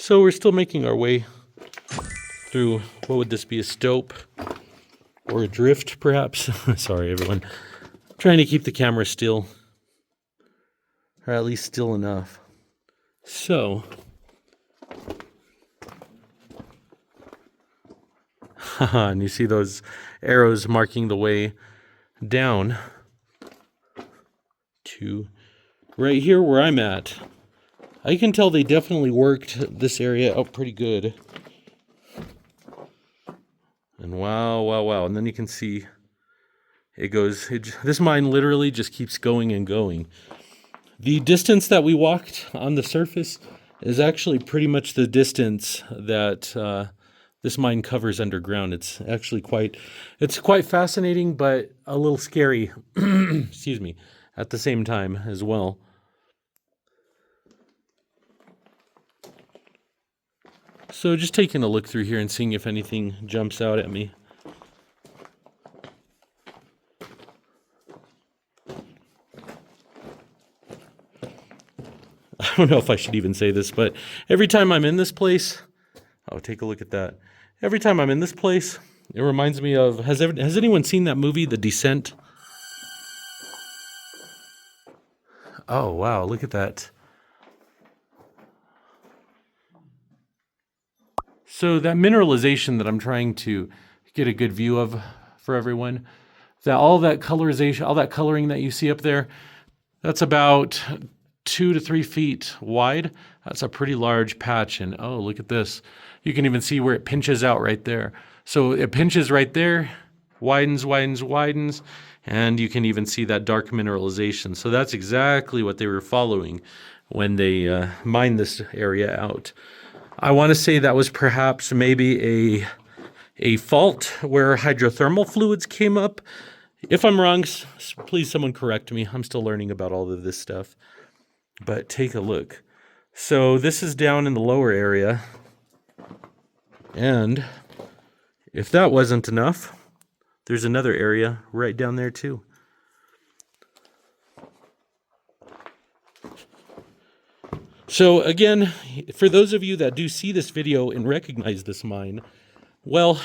So we're still making our way through, what would this be, a stope or a drift perhaps? Sorry everyone. I'm trying to keep the camera still, or at least still enough. So, and you see those arrows marking the way down to right here where I'm at. I can tell they definitely worked this area out pretty good. And wow. And then you can see this mine literally just keeps going and going. The distance that we walked on the surface is actually pretty much the distance that this mine covers underground. It's actually quite fascinating, but a little scary, excuse me, at the same time as well. So just taking a look through here and seeing if anything jumps out at me. I don't know if I should even say this, but every time I'm in this place, oh, take a look at that. Every time I'm in this place, it reminds me of, has anyone seen that movie, The Descent? Oh, wow, look at that. So that mineralization that I'm trying to get a good view of for everyone, all that colorization, all that coloring that you see up there, that's about 2 to 3 feet wide. That's a pretty large patch. And oh, look at this. You can even see where it pinches out right there. So it pinches right there, widens, and you can even see that dark mineralization. So that's exactly what they were following when they mined this area out. I want to say that was perhaps maybe a fault where hydrothermal fluids came up. If I'm wrong, please someone correct me. I'm still learning about all of this stuff. But take a look. So this is down in the lower area. And if that wasn't enough, there's another area right down there too. So again, for those of you that do see this video and recognize this mine, well,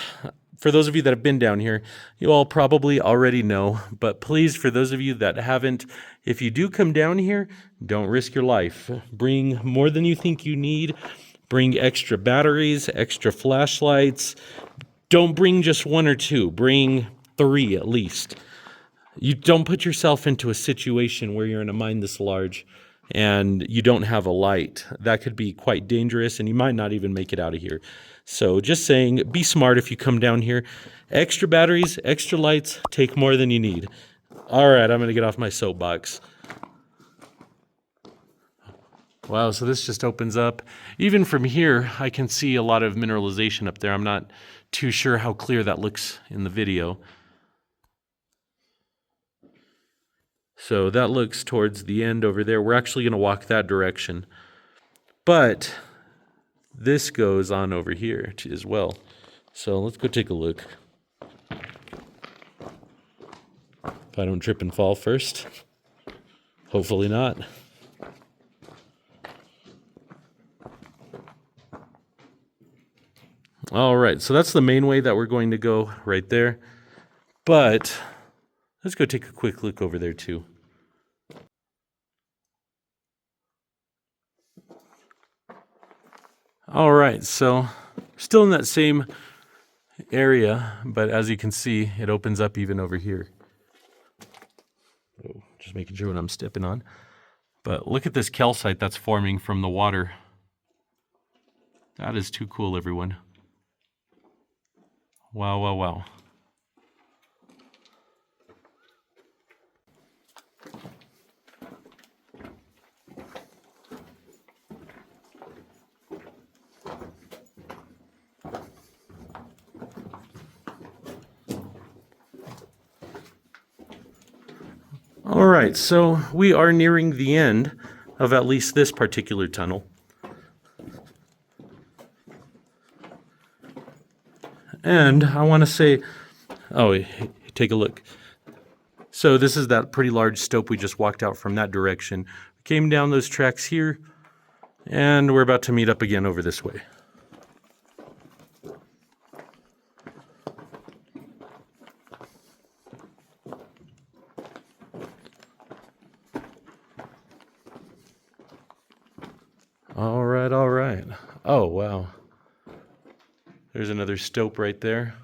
for those of you that have been down here, you all probably already know, but please, for those of you that haven't, if you do come down here, don't risk your life. Bring more than you think you need. Bring extra batteries, extra flashlights. Don't bring just 1 or 2. Bring 3 at least. You don't put yourself into a situation where you're in a mine this large and you don't have a light. That could be quite dangerous, and you might not even make it out of here. So just saying, be smart if you come down here. Extra batteries, extra lights, take more than you need. All right, I'm going to get off my soapbox. Wow, so this just opens up. Even from here, I can see a lot of mineralization up there. I'm not too sure how clear that looks in the video. So that looks towards the end over there. We're actually going to walk that direction. But this goes on over here as well. So let's go take a look. If I don't trip and fall first. Hopefully not. All right, so that's the main way that we're going to go right there. But let's go take a quick look over there too. All right, so still in that same area, but as you can see, it opens up even over here. Oh, just making sure what I'm stepping on. But look at this calcite that's forming from the water. That is too cool, everyone. Wow. All right, so we are nearing the end of at least this particular tunnel. And I want to say, oh, take a look. So this is that pretty large stope we just walked out from that direction. We came down those tracks here, And we're about to meet up again over this way. All right, all right. Oh, wow. There's another stope right there.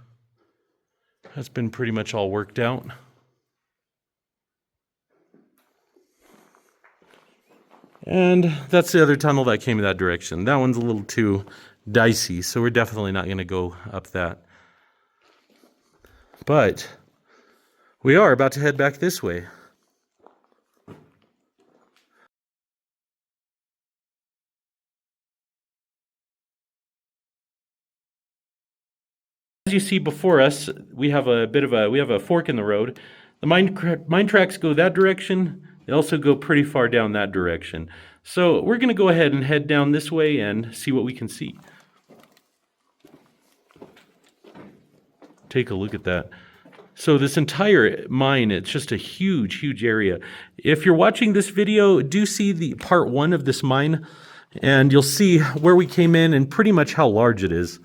That's been pretty much all worked out. And that's the other tunnel that came in that direction. That one's a little too dicey, so we're definitely not going to go up that. But we are about to head back this way. As you see before us, we have a fork in the road. The mine tracks go that direction. They also go pretty far down that direction. So we're going to go ahead and head down this way and see what we can see. Take a look at that. So this entire mine, it's just a huge, huge area. If you're watching this video, do see the part 1 of this mine, and you'll see where we came in and pretty much how large it is.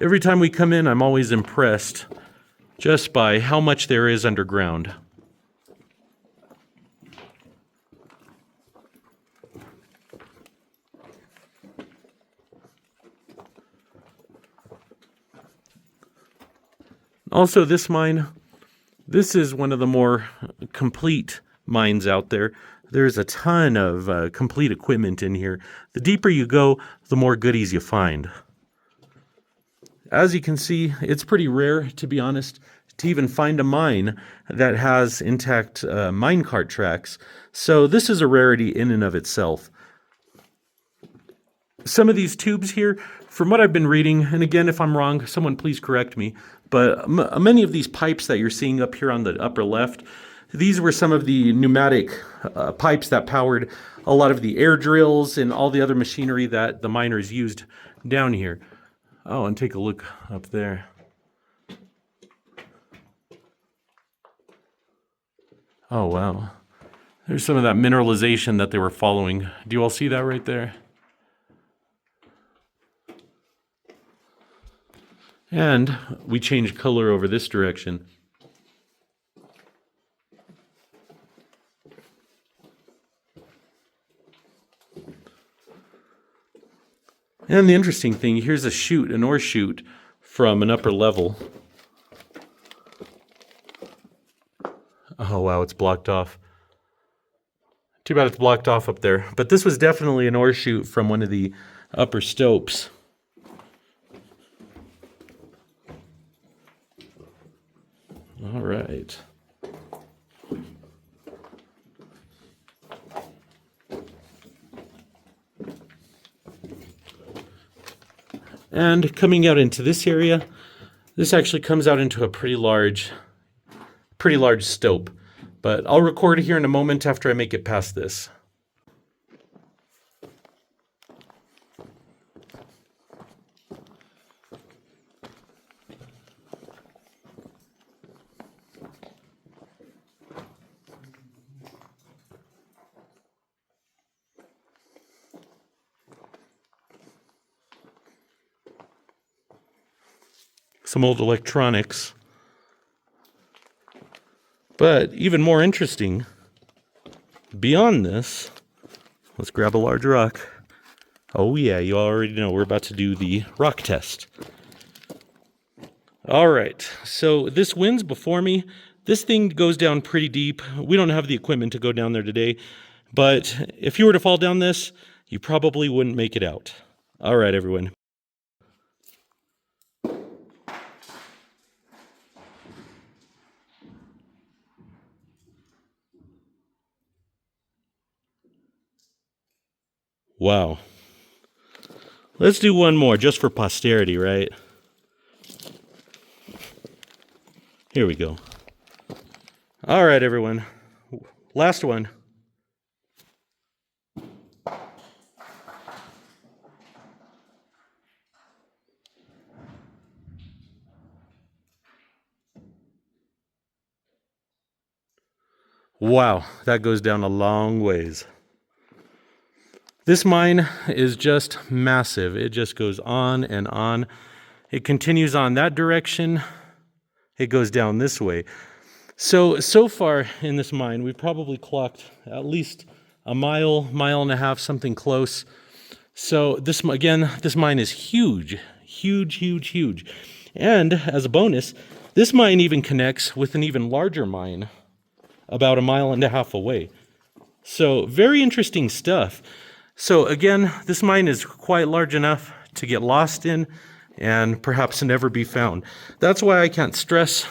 Every time we come in, I'm always impressed just by how much there is underground. Also, this mine, this is one of the more complete mines out there. There's a ton of complete equipment in here. The deeper you go, the more goodies you find. As you can see, it's pretty rare, to be honest, to even find a mine that has intact minecart tracks. So this is a rarity in and of itself. Some of these tubes here, from what I've been reading, and again, if I'm wrong, someone please correct me, but many of these pipes that you're seeing up here on the upper left, these were some of the pneumatic pipes that powered a lot of the air drills and all the other machinery that the miners used down here. Oh, and take a look up there. Oh, wow. There's some of that mineralization that they were following. Do you all see that right there? And we changed color over this direction. And the interesting thing, here's a chute, an ore chute from an upper level. Oh, wow, it's blocked off. Too bad it's blocked off up there. But this was definitely an ore chute from one of the upper stopes. All right. And coming out into this area, this actually comes out into a pretty large stope. But I'll record here in a moment after I make it past this. Some old electronics. But even more interesting, beyond this, let's grab a large rock. Oh yeah, you already know we're about to do the rock test. All right, so this wind's before me. This thing goes down pretty deep. We don't have the equipment to go down there today, but if you were to fall down this, you probably wouldn't make it out. All right, everyone. Wow. Let's do one more just for posterity, right? Here we go. All right, everyone. Last one. Wow, that goes down a long ways. This mine is just massive. It just goes on and on. It continues on that direction. It goes down this way. So far in this mine, we've probably clocked at least a mile, mile and a half, something close. So this mine is huge, huge, huge, huge. And as a bonus, this mine even connects with an even larger mine about a mile and a half away. So very interesting stuff. So again, this mine is quite large enough to get lost in and perhaps never be found. That's why I can't stress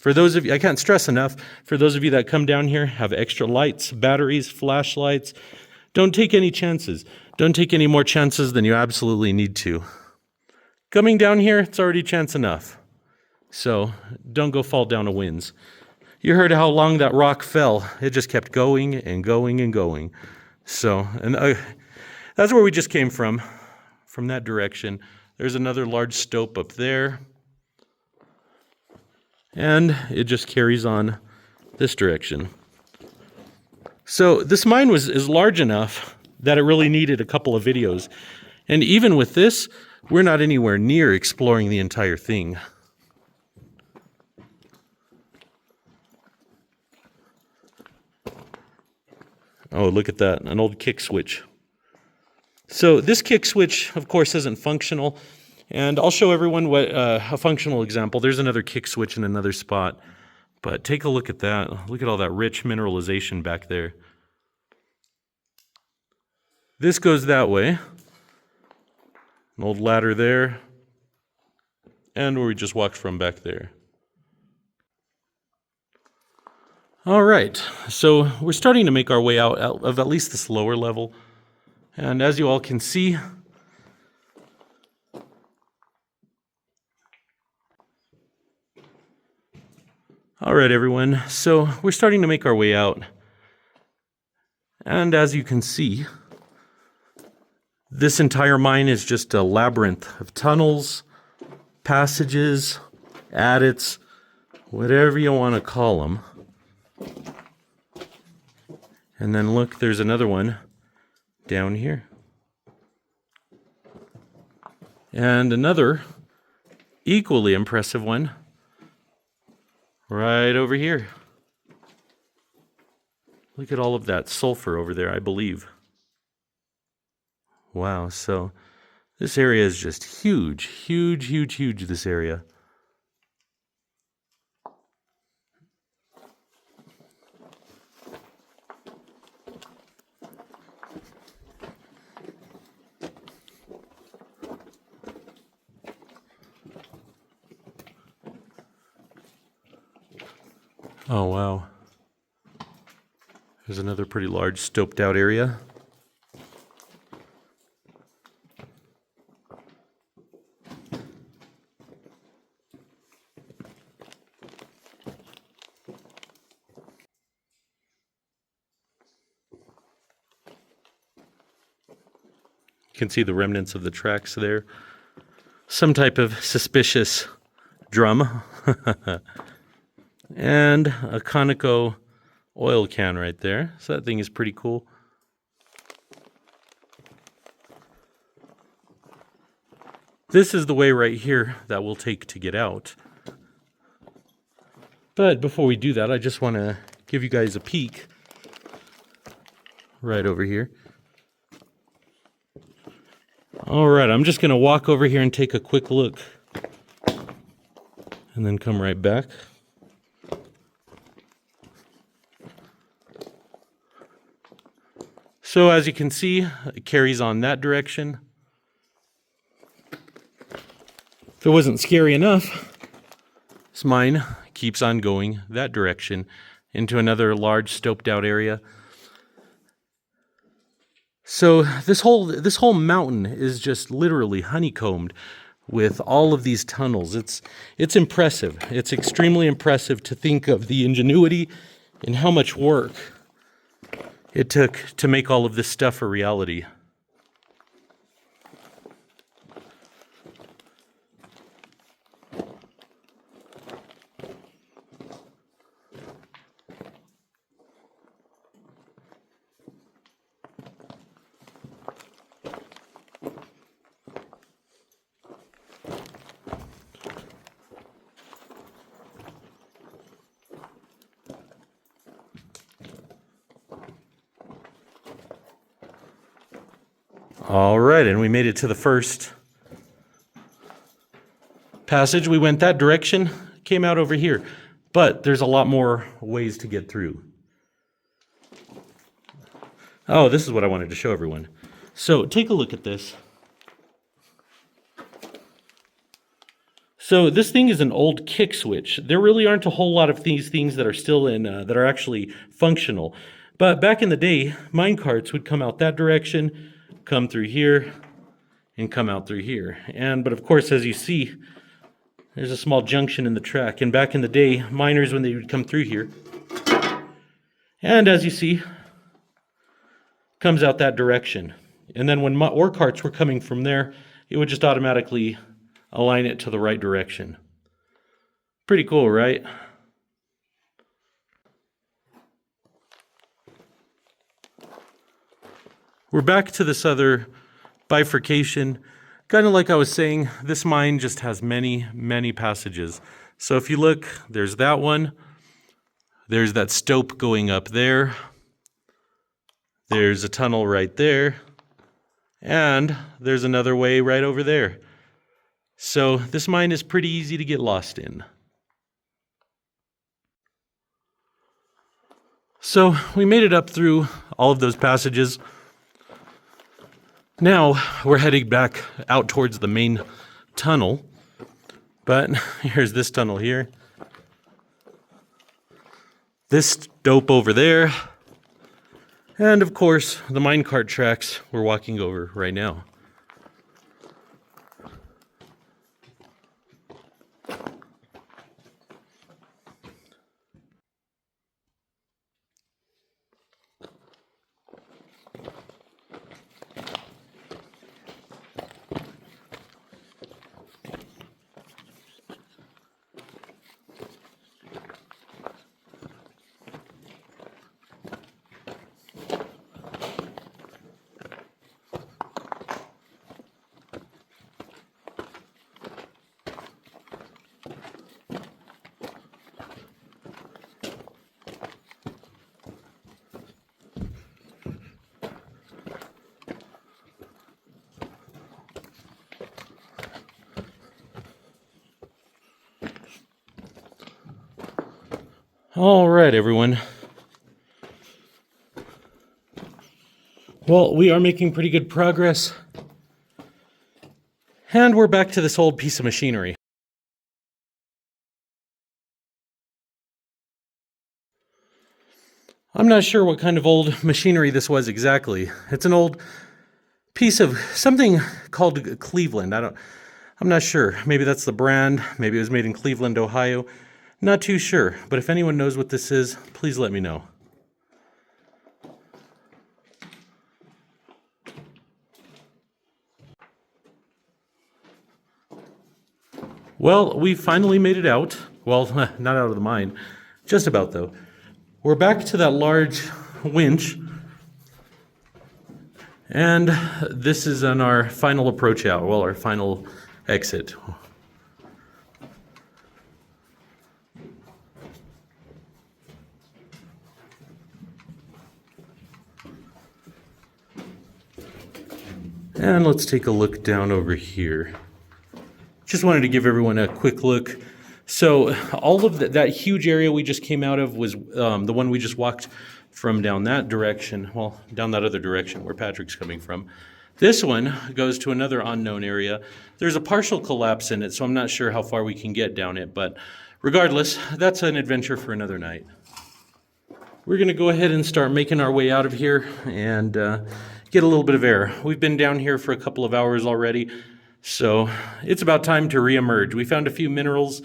I can't stress enough for those of you that come down here, have extra lights, batteries, flashlights. Don't take any chances. Don't take any more chances than you absolutely need to. Coming down here, it's already chance enough. So don't go fall down a winds. You heard how long that rock fell. It just kept going and going and going. So, that's where we just came from that direction. There's another large stope up there. And it just carries on this direction. So this mine is large enough that it really needed a couple of videos. And even with this, we're not anywhere near exploring the entire thing. Oh, look at that, an old kick switch. So this kick switch, of course, isn't functional. And I'll show everyone what a functional example. There's another kick switch in another spot. But take a look at that. Look at all that rich mineralization back there. This goes that way. An old ladder there. And where we just walked from back there. All right, so we're starting to make our way out of at least this lower level. And as you all can see, all right, everyone, so we're starting to make our way out. And as you can see, this entire mine is just a labyrinth of tunnels, passages, adits, whatever you want to call them. And then look, there's another one down here. And another equally impressive one right over here. Look at all of that sulfur over there, I believe. Wow, so this area is just huge, huge, huge, huge, this area. Oh, wow. There's another pretty large stoped out area. You can see the remnants of the tracks there. Some type of suspicious drum. And a Conoco oil can right there. So that thing is pretty cool. This is the way right here that we'll take to get out. But before we do that, I just want to give you guys a peek right over here. All right, I'm just going to walk over here and take a quick look and then come right back. So as you can see, it carries on that direction. If it wasn't scary enough, this mine keeps on going that direction into another large stoped out area. So this whole mountain is just literally honeycombed with all of these tunnels. It's impressive. It's extremely impressive to think of the ingenuity and how much work it took to make all of this stuff a reality. All right, and we made it to the first passage. We went that direction, came out over here, but there's a lot more ways to get through. Oh, this is what I wanted to show everyone. So take a look at this. So this thing is an old kick switch. There really aren't a whole lot of these things that are still in, that are actually functional. But back in the day, mine carts would come out that direction, come through here, and come out through here. But of course, as you see, there's a small junction in the track. And back in the day, miners, when they would come through here, and as you see, comes out that direction. And then when ore carts were coming from there, it would just automatically align it to the right direction. Pretty cool, right? We're back to this other bifurcation. Kind of like I was saying, this mine just has many, many passages. So if you look, there's that one. There's that stope going up there. There's a tunnel right there. And there's another way right over there. So this mine is pretty easy to get lost in. So we made it up through all of those passages. Now we're heading back out towards the main tunnel. But here's this tunnel here. This stope over there. And of course, the minecart tracks we're walking over right now. All right, everyone. Well, we are making pretty good progress. And we're back to this old piece of machinery. I'm not sure what kind of old machinery this was exactly. It's an old piece of something called Cleveland. I'm not sure. Maybe that's the brand. Maybe it was made in Cleveland, Ohio. Not too sure, but if anyone knows what this is, please let me know. Well, we finally made it out. Well, not out of the mine. Just about, though. We're back to that large winch. And this is on our final approach out. Well, our final exit. And let's take a look down over here. Just wanted to give everyone a quick look. So all of that huge area we just came out of was the one we just walked from down that direction. Well, down that other direction where Patrick's coming from. This one goes to another unknown area. There's a partial collapse in it, so I'm not sure how far we can get down it. But regardless, that's an adventure for another night. We're going to go ahead and start making our way out of here and get a little bit of air. We've been down here for a couple of hours already, so it's about time to reemerge. We found a few minerals,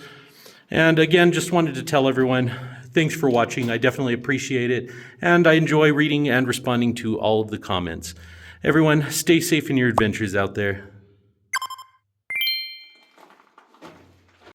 and again, just wanted to tell everyone, thanks for watching. I definitely appreciate it, and I enjoy reading and responding to all of the comments. Everyone, stay safe in your adventures out there.